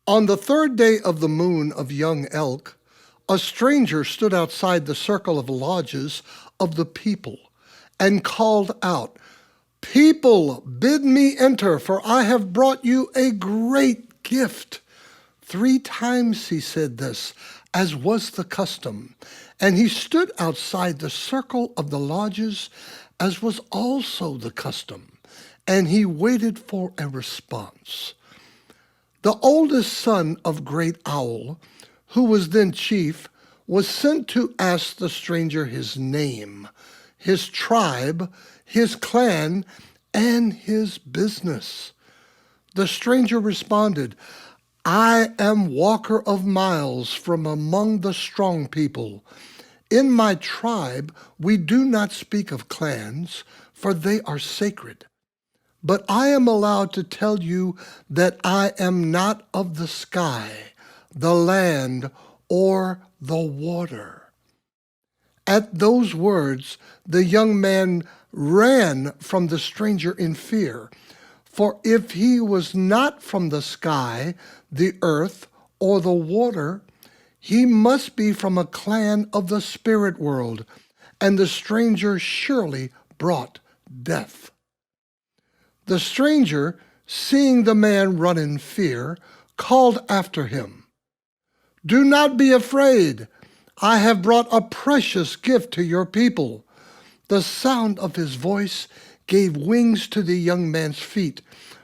On the third day of the moon of young elk, a stranger stood outside the circle of lodges of the people and called out, "People, bid me enter, for I have brought you a great gift." 3 times he said this, as was the custom, and he stood outside the circle of the lodges, as was also the custom, and he waited for a response. The oldest son of Great Owl, who was then chief, was sent to ask the stranger his name, his tribe, his clan, and his business. The stranger responded, "I am Walker of Miles from among the strong people. In my tribe we do not speak of clans, for they are sacred. But I am allowed to tell you that I am not of the sky, the land, or the water." At those words, the young man ran from the stranger in fear. For if he was not from the sky, the earth, or the water, he must be from a clan of the spirit world, and the stranger surely brought death. The stranger, seeing the man run in fear, called after him, "Do not be afraid. I have brought a precious gift to your people." The sound of his voice gave wings to the young man's feet,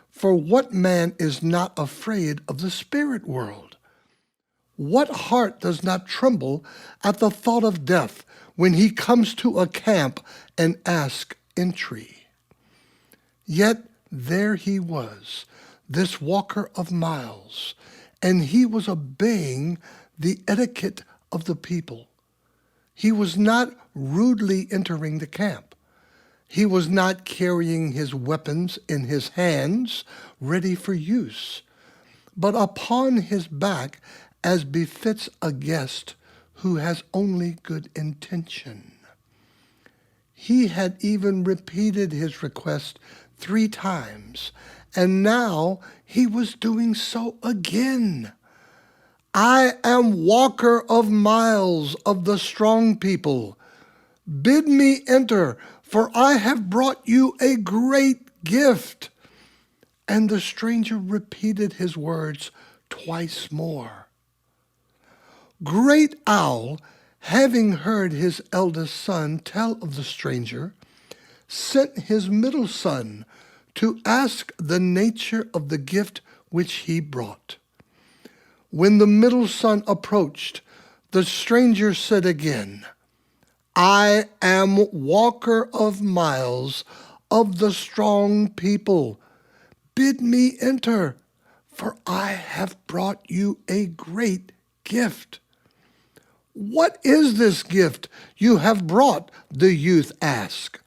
for what man is not afraid of the spirit world? What heart does not tremble at the thought of death when he comes to a camp and asks entry? Yet there he was, this Walker of Miles, and he was obeying the etiquette of the people. He was not rudely entering the camp. He was not carrying his weapons in his hands, ready for use, but upon his back, as befits a guest who has only good intention. He had even repeated his request 3 times, and now he was doing so again. "I am Walker of Miles of the strong people. Bid me enter, for I have brought you a great gift." And the stranger repeated his words twice more. Great Owl, having heard his eldest son tell of the stranger, sent his middle son to ask the nature of the gift which he brought. When the middle son approached, the stranger said again, "I am Walker of Miles of the strong people. Bid me enter, for I have brought you a great gift." "What is this gift you have brought?" the youth asked.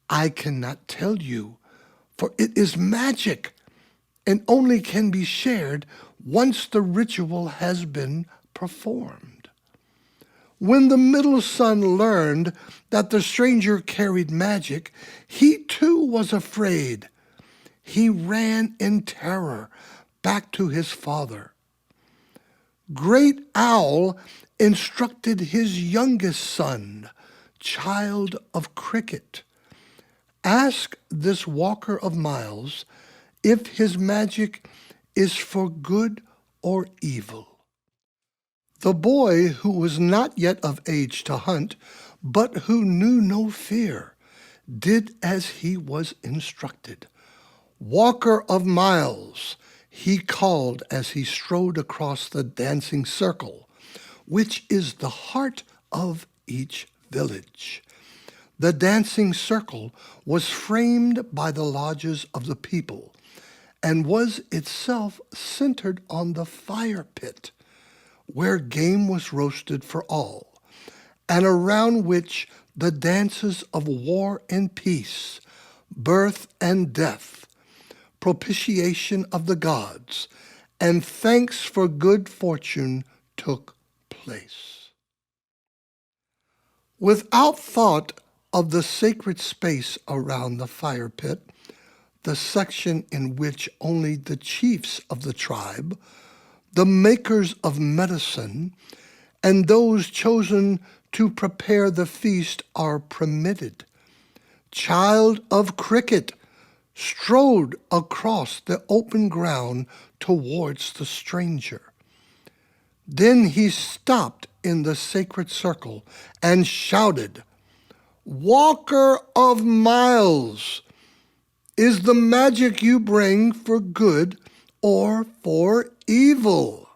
"I cannot tell you, for it is magic and only can be shared once the ritual has been performed." When the middle son learned that the stranger carried magic, he too was afraid. He ran in terror back to his father. Great Owl instructed his youngest son, Child of Cricket, "Ask this Walker of Miles if his magic is for good or evil." The boy, who was not yet of age to hunt, but who knew no fear, did as he was instructed. "Walker of Miles," he called as he strode across the dancing circle, which is the heart of each village. The dancing circle was framed by the lodges of the people, and was itself centered on the fire pit, where game was roasted for all, and around which the dances of war and peace, birth and death, propitiation of the gods, and thanks for good fortune took place. Without thought of the sacred space around the fire pit, the section in which only the chiefs of the tribe, The makers of medicine and those chosen to prepare the feast are permitted. Child of Cricket strode across the open ground towards the stranger. Then he stopped in the sacred circle and shouted, "Walker of miles, is the magic you bring for good or for evil?"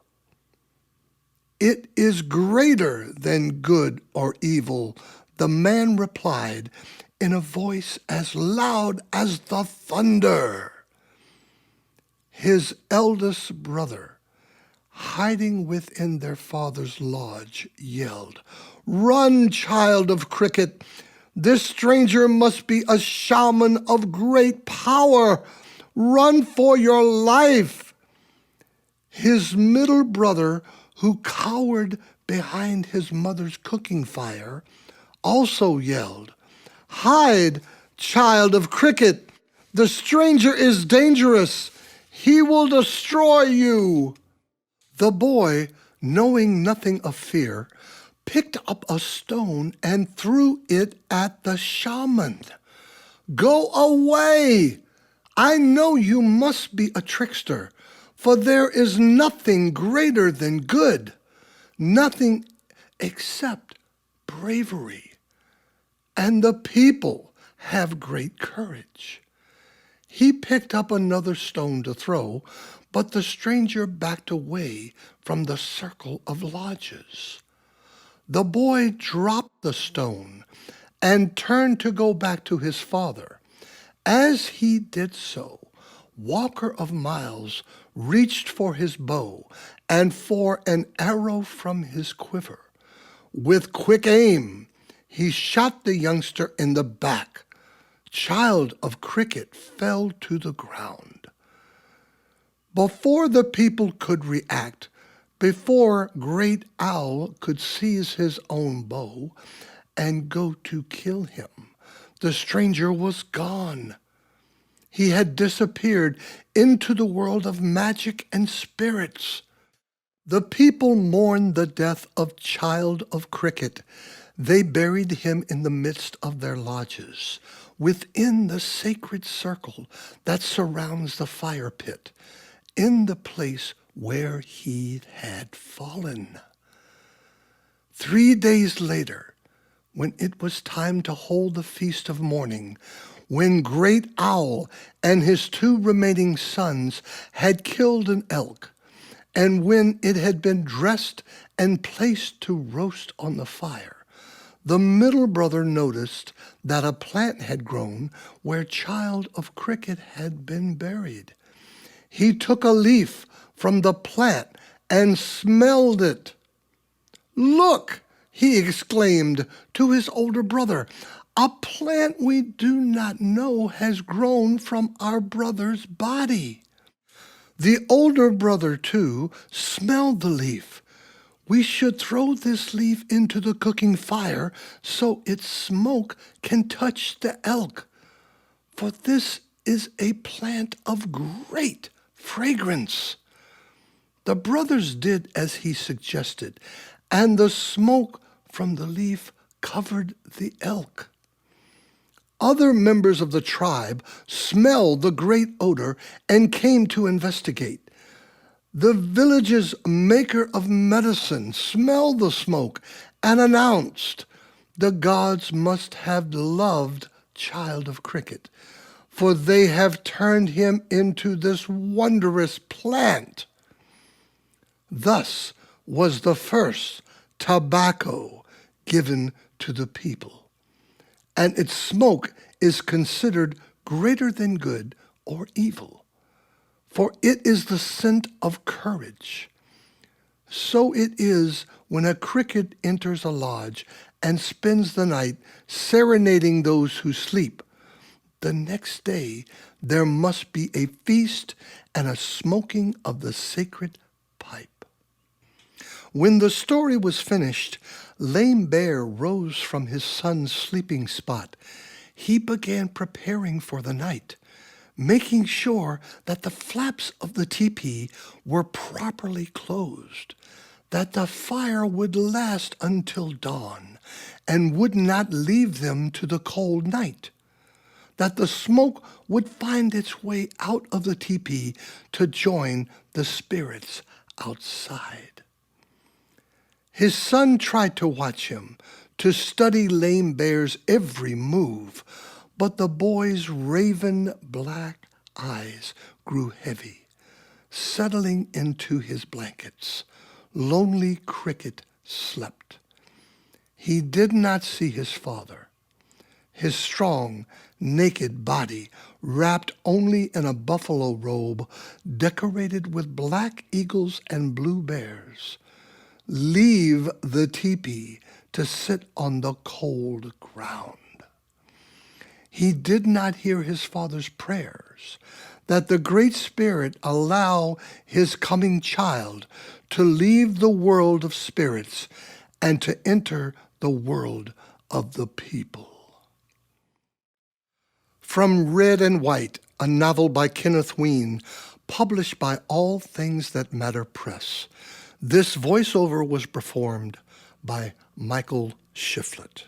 "It is greater than good or evil," the man replied in a voice as loud as the thunder. His eldest brother, hiding within their father's lodge, yelled, "Run, child of Cricket! This stranger must be a shaman of great power. Run for your life!" His middle brother, who cowered behind his mother's cooking fire, also yelled, "Hide, child of Cricket! The stranger is dangerous. He will destroy you." The boy, knowing nothing of fear, picked up a stone and threw it at the shaman. "Go away! I know you must be a trickster, for there is nothing greater than good, nothing except bravery, and the people have great courage." He picked up another stone to throw, but the stranger backed away from the circle of lodges. The boy dropped the stone and turned to go back to his father. As he did so, Walker of Miles reached for his bow and for an arrow from his quiver. With quick aim, he shot the youngster in the back. Child of Cricket fell to the ground. Before the people could react, before Great Owl could seize his own bow and go to kill him, the stranger was gone. He had disappeared into the world of magic and spirits. The people mourned the death of Child of Cricket. They buried him in the midst of their lodges, within the sacred circle that surrounds the fire pit, in the place where he had fallen. 3 days later, when it was time to hold the feast of mourning, when Great Owl and his 2 remaining sons had killed an elk, and when it had been dressed and placed to roast on the fire, the middle brother noticed that a plant had grown where Child of Cricket had been buried. He took a leaf from the plant and smelled it. "Look!" he exclaimed to his older brother, "a plant we do not know has grown from our brother's body." The older brother, too, smelled the leaf. "We should throw this leaf into the cooking fire so its smoke can touch the elk, for this is a plant of great fragrance." The brothers did as he suggested, and the smoke from the leaf covered the elk. Other members of the tribe smelled the great odor and came to investigate. The village's maker of medicine smelled the smoke and announced, "The gods must have loved Child of Cricket, for they have turned him into this wondrous plant." Thus was the first tobacco given to the people, and its smoke is considered greater than good or evil, for it is the scent of courage. So it is when a cricket enters a lodge and spends the night serenading those who sleep. The next day there must be a feast and a smoking of the sacred pipe. When the story was finished, Lame Bear rose from his son's sleeping spot. He began preparing for the night. making sure that the flaps of the teepee were properly closed, that the fire would last until dawn and would not leave them to the cold night, that the smoke would find its way out of the teepee to join the spirits outside. His son tried to watch him, to study Lame Bear's every move, but the boy's raven black eyes grew heavy, settling into his blankets. Lonely Cricket slept. He did not see his father. His strong, naked body, wrapped only in a buffalo robe decorated with black eagles and blue bears, leave the teepee to sit on the cold ground. He did not hear his father's prayers, that the Great Spirit allow his coming child to leave the world of spirits and to enter the world of the people. From Red and White, a novel by Kenneth Weene, published by All Things That Matter Press. This voiceover was performed by Michael Shiflett.